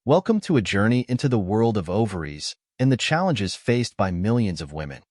Welcome to a journey into the world of ovaries and the challenges faced by millions of women.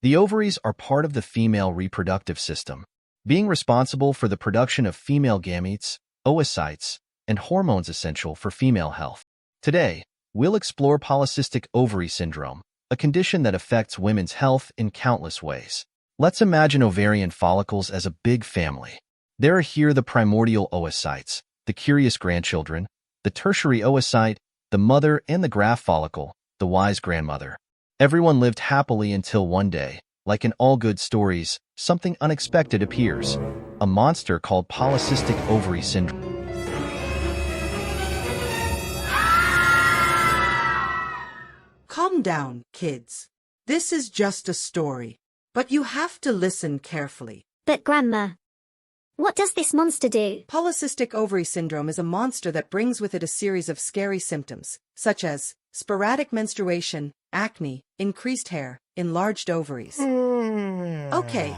The ovaries are part of the female reproductive system, being responsible for the production of female gametes, oocytes, and hormones essential for female health. Today, we'll explore polycystic ovary syndrome, a condition that affects women's health in countless ways. Let's imagine ovarian follicles as a big family. There are here the primordial oocytes, the curious grandchildren, the tertiary oocyte, the mother, and the graft follicle, the wise grandmother. Everyone lived happily until one day, like in all good stories, something unexpected appears. A monster called polycystic ovary syndrome. Calm down, kids. This is just a story, but you have to listen carefully. But Grandma, what does this monster do? Polycystic ovary syndrome is a monster that brings with it a series of scary symptoms, such as sporadic menstruation, acne, increased hair, enlarged ovaries. Okay,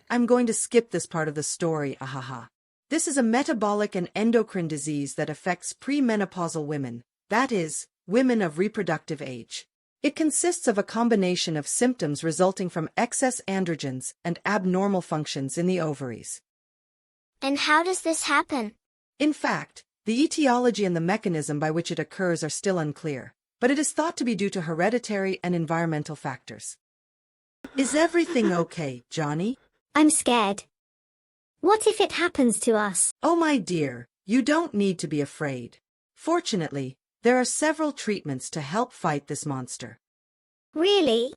I'm going to skip this part of the story, ahaha. This is a metabolic and endocrine disease that affects premenopausal women, that is, women of reproductive age. It consists of a combination of symptoms resulting from excess androgens and abnormal functions in the ovaries. And how does this happen? In fact, the etiology and the mechanism by which it occurs are still unclear, but it is thought to be due to hereditary and environmental factors. Is everything okay, Johnny? I'm scared. What if it happens to us? Oh, my dear, you don't need to be afraid. Fortunately, there are several treatments to help fight this monster. Really?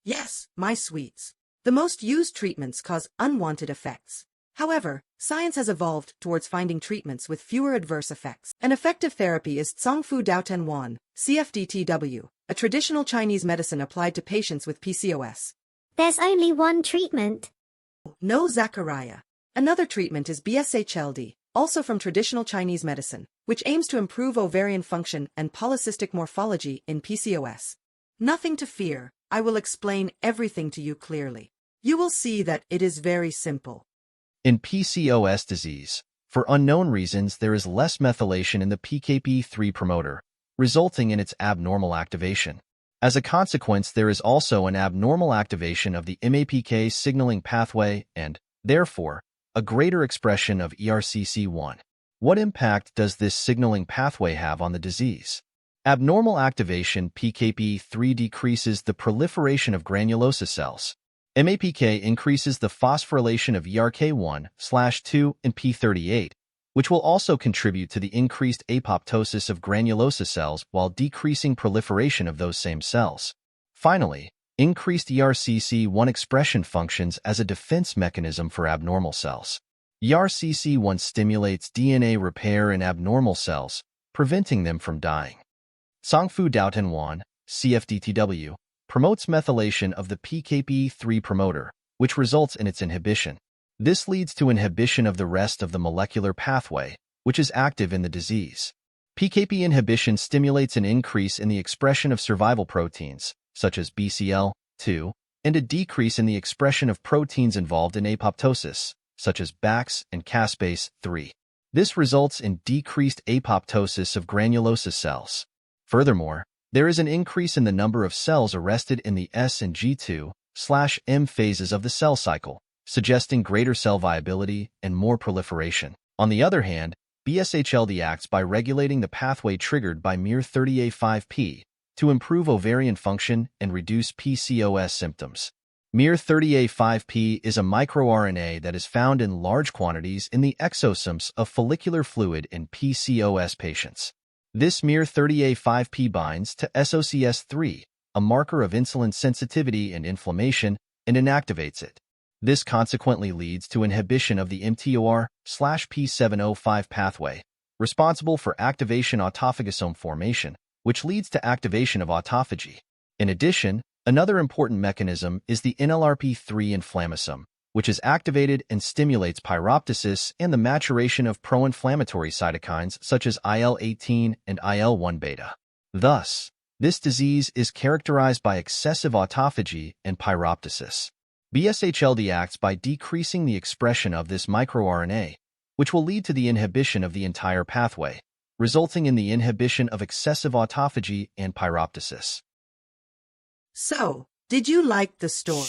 Yes, my sweets. The most used treatments cause unwanted effects. However, science has evolved towards finding treatments with fewer adverse effects. An effective therapy is Tsongfu Daoten Wan, CFDTW, a traditional Chinese medicine applied to patients with PCOS. There's only one treatment. No, Zachariah. Another treatment is BSHLD, also from traditional Chinese medicine, which aims to improve ovarian function and polycystic morphology in PCOS. Nothing to fear, I will explain everything to you clearly. You will see that it is very simple. In PCOS disease, for unknown reasons, there is less methylation in the PKP3 promoter, resulting in its abnormal activation. As a consequence, there is also an abnormal activation of the MAPK signaling pathway and, therefore, a greater expression of ERCC1. What impact does this signaling pathway have on the disease? Abnormal activation PKP3 decreases the proliferation of granulosa cells. MAPK increases the phosphorylation of ERK1/2 and P38, which will also contribute to the increased apoptosis of granulosa cells while decreasing proliferation of those same cells. Finally, increased ERCC1 expression functions as a defense mechanism for abnormal cells. ERCC1 stimulates DNA repair in abnormal cells, preventing them from dying. Tsongfu Daoten Wan, CFDTW, promotes methylation of the PKP3 promoter, which results in its inhibition. This leads to inhibition of the rest of the molecular pathway, which is active in the disease. PKP inhibition stimulates an increase in the expression of survival proteins, such as BCL2, and a decrease in the expression of proteins involved in apoptosis, such as BAX and caspase-3. This results in decreased apoptosis of granulosa cells. Furthermore, there is an increase in the number of cells arrested in the S and G2/M phases of the cell cycle, suggesting greater cell viability and more proliferation. On the other hand, BSHLD acts by regulating the pathway triggered by miR30A5P to improve ovarian function and reduce PCOS symptoms. miR30A5P is a microRNA that is found in large quantities in the exosomes of follicular fluid in PCOS patients. This miR30A5P binds to SOCS3, a marker of insulin sensitivity and inflammation, and inactivates it. This consequently leads to inhibition of the mTOR/P705 pathway, responsible for activation autophagosome formation, which leads to activation of autophagy. In addition, another important mechanism is the NLRP3 inflammasome, which is activated and stimulates pyroptosis and the maturation of pro-inflammatory cytokines such as IL-18 and IL-1 beta. Thus, this disease is characterized by excessive autophagy and pyroptosis. BSHLD acts by decreasing the expression of this microRNA, which will lead to the inhibition of the entire pathway, resulting in the inhibition of excessive autophagy and pyroptosis. So, did you like the story?